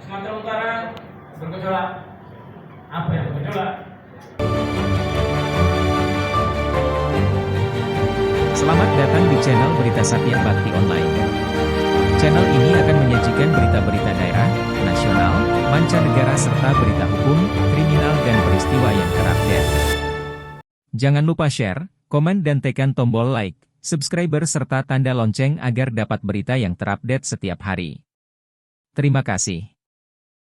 Sumatera Utara bergejolak. Apa yang bergejolak? Selamat datang di channel Berita Satya Bakti Online. Channel ini akan menyajikan berita-berita daerah, nasional, mancanegara serta berita hukum, kriminal dan peristiwa yang terupdate. Jangan lupa share, komen dan tekan tombol like, subscriber serta tanda lonceng agar dapat berita yang terupdate setiap hari. Terima kasih.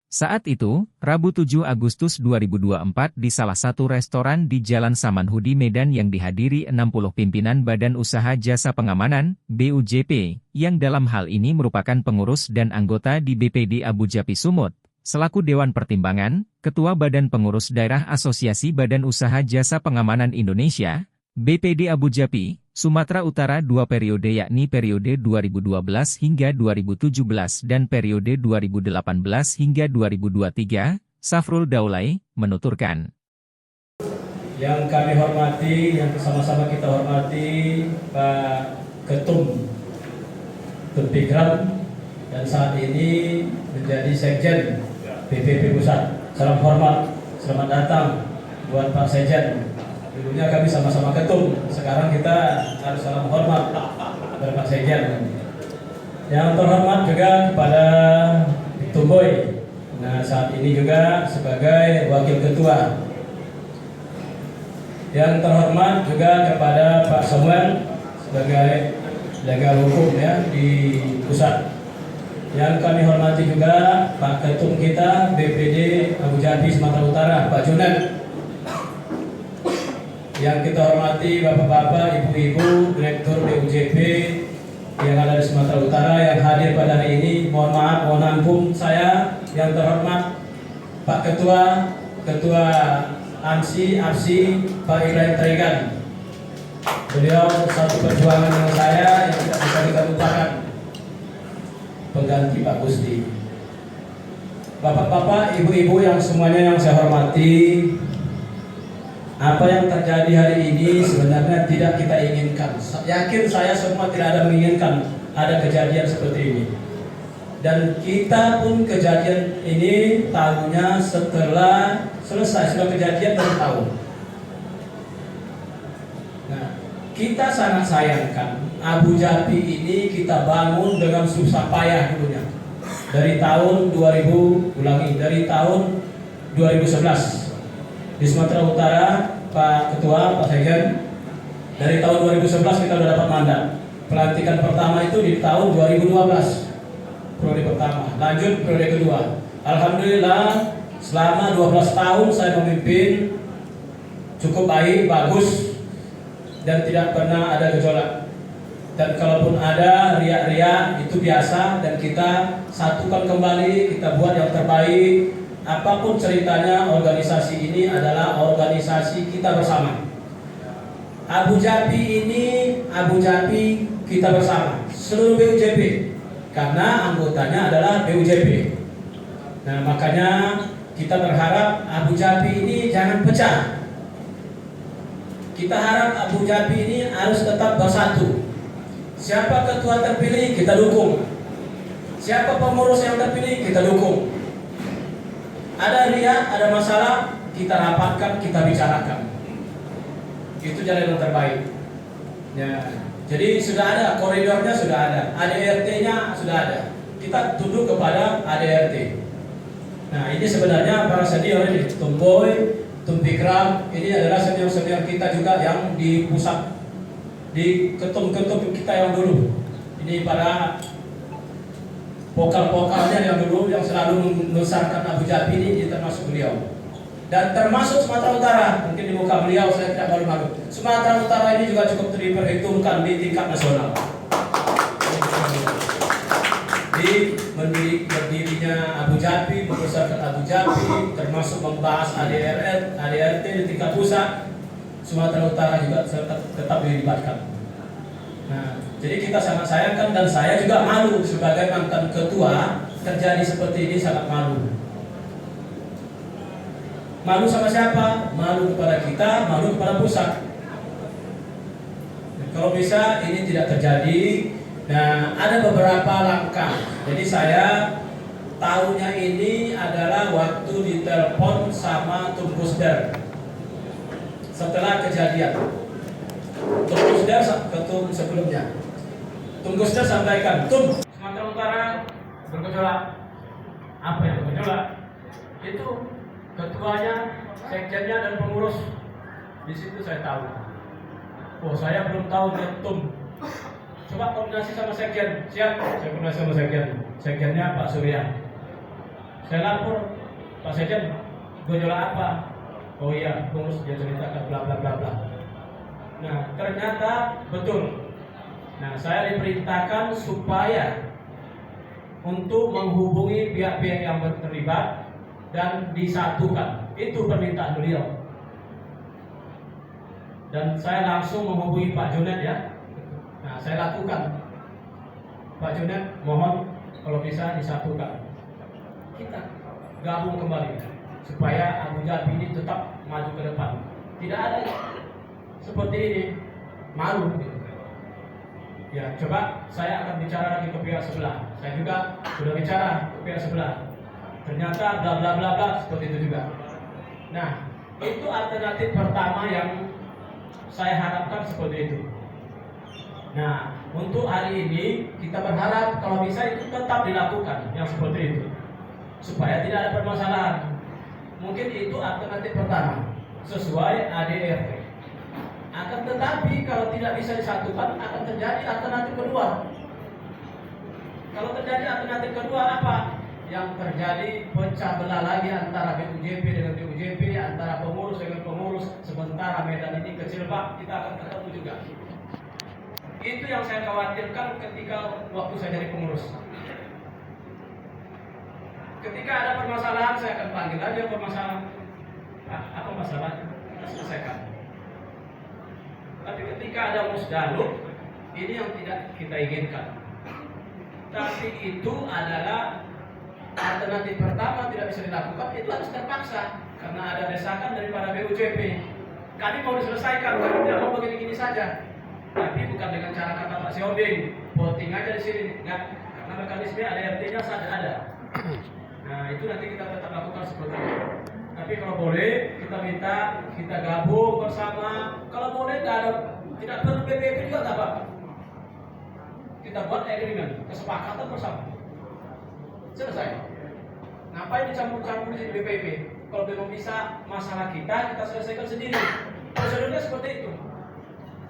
Saat itu, Rabu 7 Agustus 2024 di salah satu restoran di Jalan Samanhudi Medan yang dihadiri 60 pimpinan Badan Usaha Jasa Pengamanan, BUJP, yang dalam hal ini merupakan pengurus dan anggota di BPD Abu Japi Sumut, selaku Dewan Pertimbangan, Ketua Badan Pengurus Daerah Asosiasi Badan Usaha Jasa Pengamanan Indonesia, BPD Abu Japi, Sumatera Utara 2 periode yakni periode 2012 hingga 2017 dan periode 2018 hingga 2023, Safrul Daulay, menuturkan. Yang kami hormati, yang sama-sama kita hormati Pak Ketum Tumpikram dan saat ini menjadi Sekjen BPP Pusat. Salam hormat, selamat datang buat Pak Sekjen. Dulunya kami sama-sama ketum, sekarang kita harus salam hormat kepada Pak Sekjen. Yang terhormat juga kepada Tumboy. Nah, saat ini juga sebagai wakil ketua. Yang terhormat juga kepada Pak Samuel sebagai legal hukum ya di pusat. Yang kami hormati juga Pak Ketum kita BPD Abu Japi Sumatera Utara, Pak Junet. Yang kita hormati Bapak-Bapak, Ibu-Ibu, Direktur BUJP yang ada di Sumatera Utara yang hadir pada hari ini. Mohon maaf, mohon ampun saya. Yang terhormat Pak Ketua AMSI, Pak Ibrahim Tarigan. Beliau satu perjuangan dengan saya yang tidak bisa kita lupakan. Pengganti Pak Gusti. Bapak-bapak, ibu-ibu yang semuanya yang saya hormati, apa yang terjadi hari ini sebenarnya tidak kita inginkan. Yakin saya semua tidak ada menginginkan ada kejadian seperti ini. Dan kita pun kejadian ini tahunya setelah selesai, sudah kejadian baru tahu. Nah, kita sangat sayangkan Abu Japi ini kita bangun dengan susah payah dulunya. Dari tahun 2011 di Sumatera Utara, Pak Ketua, Pak Sekjen, dari tahun 2011 kita sudah dapat mandat. Pelantikan pertama itu di tahun 2012, periode pertama. Lanjut periode kedua. Alhamdulillah, selama 12 tahun saya memimpin cukup baik, bagus, dan tidak pernah ada gejolak. Dan kalaupun ada riak-riak itu biasa dan kita satukan kembali, kita buat yang terbaik. Apapun ceritanya, organisasi ini adalah organisasi kita bersama. Abu Japi ini, Abu Japi kita bersama, seluruh BUJP, karena anggotanya adalah BUJP. Nah, makanya kita berharap Abu Japi ini jangan pecah. Kita harap Abu Japi ini harus tetap bersatu. Siapa ketua terpilih, kita dukung. Siapa pengurus yang terpilih, kita dukung. Ada riak, ada masalah, kita rapatkan, kita bicarakan. Itu jalan yang terbaik. Ya, jadi sudah ada koridornya, sudah ada, ADRT-nya sudah ada. Kita tunduk kepada ADRT. Nah, ini sebenarnya para senior ini, Tumboy, Tumpikram, ini adalah senior-senior kita juga yang di pusat, di ketum-ketum kita yang dulu. Ini para pokal-pokalnya yang dulu yang selalu membesarkan Abu Japi ini termasuk beliau. Dan termasuk Sumatera Utara, mungkin di muka beliau saya tidak malu-malu. Sumatera Utara ini juga cukup diperhitungkan di tingkat nasional. Di berdirinya Abu Japi, membesarkan Abu Japi, termasuk membahas ADRT di tingkat pusat, Sumatera Utara juga tetap dilibatkan. Nah, jadi kita sangat sayangkan dan saya juga malu sebagai mantan ketua terjadi seperti ini, sangat malu. Malu sama siapa? Malu kepada kita, malu kepada pusat. Kalau bisa ini tidak terjadi. Nah, ada beberapa langkah. Jadi saya tahu tahunya ini adalah waktu ditelepon sama Tumkusder setelah kejadian. Tumkusder ketum sebelumnya. Tumkusder sampaikan, Sumatera Utara bergejolak. Apa yang bergejolak? Itu ketuanya, sekjennya dan pengurus. Di situ saya tahu. Oh, saya belum tahu dia Coba koordinasi sama sekjen. Siap, saya koordinasi sama sekjen. Sekjennya Pak Surya. Saya lapor, Pak Sekjen, gejolak apa? Oh iya, pengurus dia ceritakan bla bla bla bla. Nah, ternyata betul. Nah, saya diperintahkan supaya untuk menghubungi pihak-pihak yang terlibat dan disatukan. Itu permintaan beliau. Dan saya langsung menghubungi Pak Junet ya. Nah, saya lakukan. Pak Junet, mohon kalau bisa disatukan. Kita gabung kembali supaya Abu Dhabi ini tetap maju ke depan. Tidak ada seperti ini, malu. Ya, coba saya akan bicara lagi ke pihak sebelah. Saya juga sudah bicara ke pihak sebelah. Ternyata bla bla bla bla seperti itu juga. Nah, itu alternatif pertama yang saya harapkan seperti itu. Nah, untuk hari ini kita berharap kalau bisa itu tetap dilakukan yang seperti itu, supaya tidak ada permasalahan. Mungkin itu alternatif pertama sesuai ADRT. Akan tetapi kalau tidak bisa disatukan akan terjadi alternatif kedua. Kalau terjadi alternatif kedua apa? Yang terjadi pecah belah lagi antara BUJP dengan BUJP, antara pengurus dengan pengurus. Sementara Medan ini kecil Pak, kita akan ketemu juga. Itu yang saya khawatirkan ketika waktu saya jadi pengurus. Ketika ada permasalahan saya akan panggil aja permasalahan. Apa masalahnya? Kita selesaikan. Tapi ketika ada musdaluk, ini yang tidak kita inginkan. Tapi itu adalah alternatif pertama, tidak bisa dilakukan, itu harus terpaksa karena ada desakan daripada BUJP. Kami mau diselesaikan, kami tidak mau begini-gini saja. Tapi bukan dengan cara kata Pak Siobing, voting aja di sini, enggak. Karena mekanisme ADRT-nya saja ada. Nah, itu nanti kita tetap lakukan seperti itu. Tapi kalau boleh, kita minta kita gabung bersama. Kalau boleh tidak perlu PPP juga nggak apa-apa. Kita buat agreement, kesepakatan bersama. Selesai. Ngapain dicampur-campur di BPP? Kalau belum bisa masalah kita selesaikan sendiri. Prosedurnya seperti itu.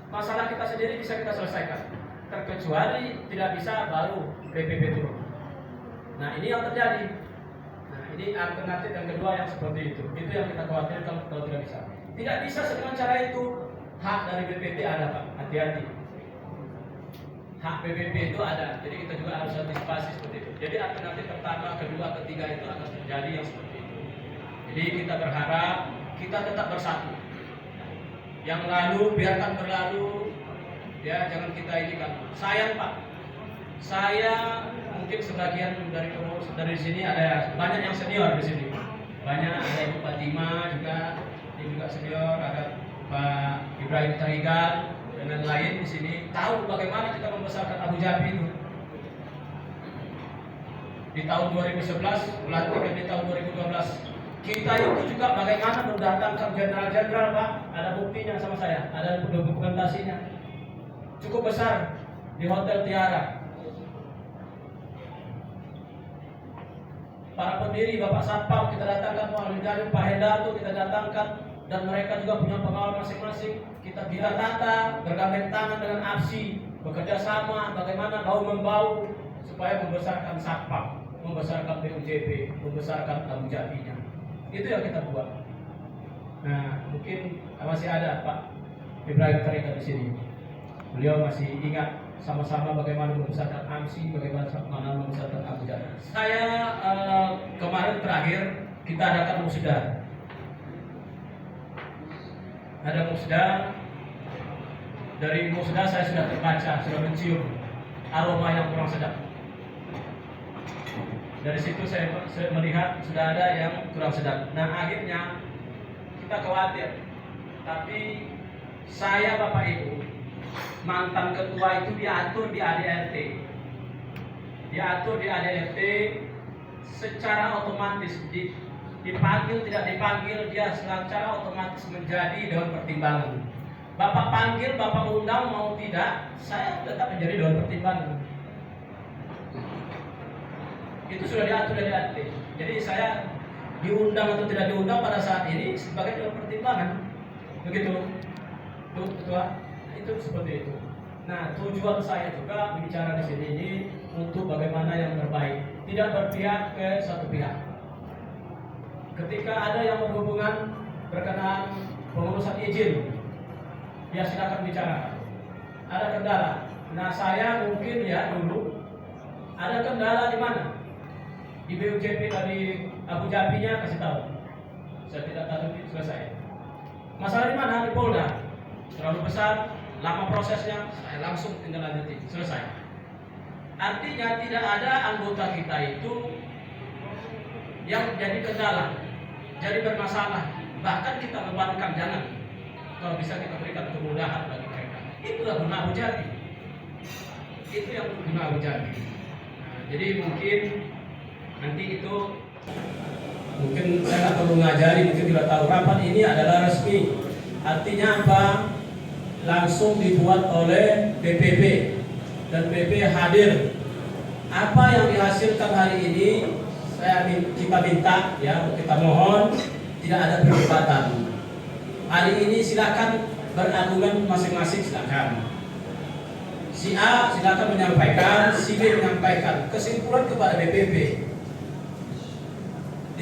Masalah kita sendiri bisa kita selesaikan. Terkecuali tidak bisa baru BPP turun. Nah, ini yang terjadi. Nah, ini alternatif yang kedua yang seperti itu. Itu yang kita khawatirkan kalau tidak bisa. Tidak bisa dengan cara itu. Hak dari BPP ada Pak. Hati-hati. Hak BPP itu ada. Jadi kita juga harus antisipasi seperti itu. Jadi alternatif pertama, kedua, ketiga itu akan terjadi yang seperti itu. Jadi kita berharap kita tetap bersatu. Yang lalu biarkan berlalu. Ya, jangan kita ini kan. Sayang Pak. Saya mungkin sebagian dari pengurus dari sini ada banyak yang senior di sini. Banyak ada Ibu Fatima juga, ini juga senior, ada Pak Ibrahim Tarigan dan lain di sini tahu bagaimana kita membesarkan Abu Dhabi itu. Di tahun 2011, pelantikan di tahun 2012. Kita itu juga bagaimana mendatangkan jenderal-jenderal Pak. Ada buktinya sama saya, ada dokumentasinya. Cukup besar di Hotel Tiara. Para pendiri Bapak Satpam kita datangkan, Pak Alwi, Pak Hendarto kita datangkan, dan mereka juga punya pengalaman masing-masing. Kita tata, bergandeng tangan dengan APSI, bekerja sama bagaimana bau membau supaya membesarkan Satpam, membesarkan BUJP, membesarkan Abu Dhabi-nya. Itu yang kita buat. Nah, mungkin masih ada Pak Ibrahim Tarigan di sini. Beliau masih ingat sama-sama bagaimana membesarkan AMSI, bagaimana membesarkan Abu Dhabi. Saya kemarin terakhir kita adakan musda. Ada musda. Dari musda saya sudah terbaca, sudah mencium aroma yang kurang sedap. Dari situ saya melihat sudah ada yang kurang sedap. Nah, akhirnya kita khawatir. Tapi saya Bapak Ibu, mantan ketua itu diatur di ADRT. Diatur di ADRT secara otomatis dipanggil tidak dipanggil dia secara otomatis menjadi dewan pertimbangan. Bapak panggil, Bapak undang mau tidak, saya tetap menjadi dewan pertimbangan. Itu sudah diatur dari ADT. Jadi saya diundang atau tidak diundang pada saat ini sebagai dewan pertimbangan. Begitu, itu ketua. Itu seperti itu. Nah, tujuan saya juga bicara di sini ini untuk bagaimana yang terbaik, tidak berpihak ke satu pihak. Ketika ada yang berhubungan berkenaan pengurusan izin, ya silakan bicara. Ada kendala. Nah, saya mungkin ya dulu ada kendala di mana? Di BUJP dari Abu Jabinya kasih tahu. Saya tidak tahu, selesai. Masalah di mana? Di Polda. Terlalu besar, lama prosesnya, saya langsung tinggal lanjuti, selesai. Artinya tidak ada anggota kita itu yang jadi kendala, jadi bermasalah. Bahkan kita bebankan, jangan. Kalau bisa kita berikan kemudahan bagi mereka. Itulah guna Abu Jabi. Itu yang guna Abu Jabi. Nah, jadi mungkin nanti itu mungkin saya nggak perlu ngajari, mungkin tidak tahu. Rapat ini adalah resmi. Artinya apa? Langsung dibuat oleh BPP dan BP hadir. Apa yang dihasilkan hari ini kita minta ya, kita mohon tidak ada perdebatan. Hari ini silakan berargumen masing-masing, silakan. Si A silakan menyampaikan, si B menyampaikan kesimpulan kepada BPP.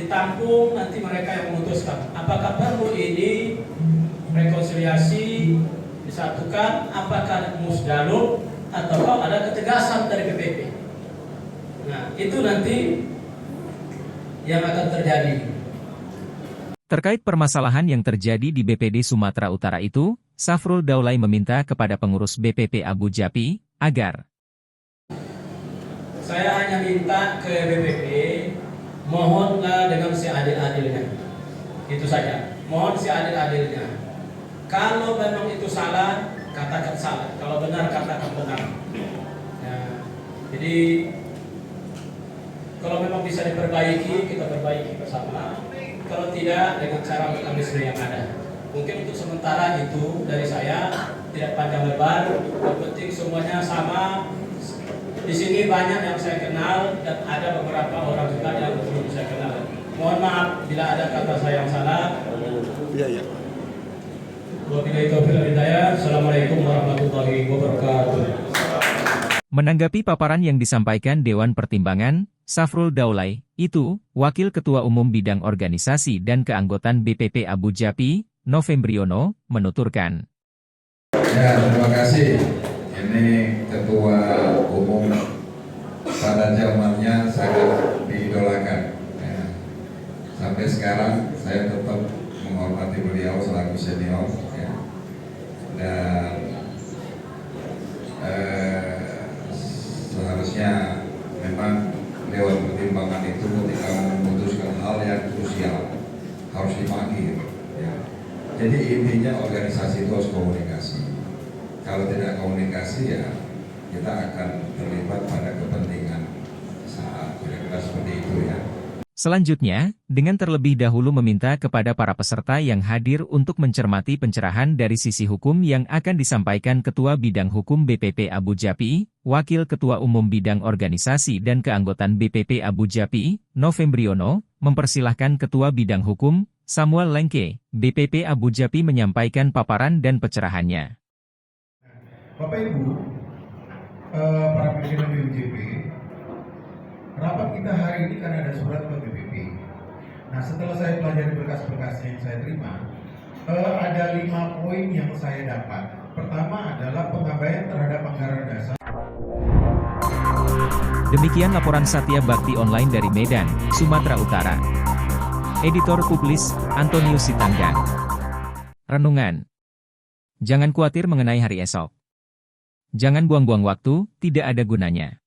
Ditampung nanti mereka yang memutuskan apakah perlu ini rekonsiliasi disatukan, apakah musdaluk atau ada ketegasan dari BPP. Nah, itu nanti yang akan terjadi. Terkait permasalahan yang terjadi di BPD Sumatera Utara itu, Safrul Daulay meminta kepada pengurus BPP Abu Jabi agar saya hanya minta ke BPP, mohonlah dengan seadil-adilnya. Itu saja. Mohon seadil-adilnya. Kalau memang itu salah, katakan salah. Kalau benar, katakan benar. Ya, jadi kalau memang bisa diperbaiki, kita perbaiki bersama. Kalau tidak, dengan cara mekanisme yang ada. Mungkin untuk sementara itu dari saya, tidak panjang lebar. Yang penting semuanya sama. Di sini banyak yang saya kenal dan ada beberapa orang juga yang belum saya kenal. Mohon maaf bila ada kata saya yang salah. Iya. Wabillahi taufiq wal hidayah. Assalamualaikum warahmatullahi wabarakatuh. Menanggapi paparan yang disampaikan Dewan Pertimbangan, Safrul Daulay, itu, Wakil Ketua Umum Bidang Organisasi dan Keanggotaan BPP Abu Jabi, Novembriono, menuturkan. Ya, terima kasih. Ini Ketua Umum pada zamannya sangat diidolakan. Ya. Sampai sekarang saya tetap menghormati beliau selaku senior. Ya. Dan seharusnya memang Dewan Pertimbangan itu ketika memutuskan hal yang krusial harus dipanggil. Ya. Jadi intinya organisasi itu harus komunikasi. Kalau tidak komunikasi ya kita akan terlibat pada kepentingan saat kira-kira seperti itu ya. Selanjutnya, dengan terlebih dahulu meminta kepada para peserta yang hadir untuk mencermati pencerahan dari sisi hukum yang akan disampaikan Ketua Bidang Hukum BPP Abu Jabi, Wakil Ketua Umum Bidang Organisasi dan Keanggotaan BPP Abu Jabi, Novembriono, mempersilahkan Ketua Bidang Hukum, Samuel Lengke, BPP Abu Jabi menyampaikan paparan dan pencerahannya. Bapak Ibu, para pimpinan BUJP, rapat kita hari ini karena ada surat ke BPP. Nah, setelah saya pelajari berkas-berkas yang saya terima, ada 5 poin yang saya dapat. Pertama adalah pengabaian terhadap anggaran dasar. Demikian laporan Satya Bakti Online dari Medan, Sumatera Utara. Editor Publis, Antonius Sitanggang. Renungan. Jangan khawatir mengenai hari esok. Jangan buang-buang waktu, tidak ada gunanya.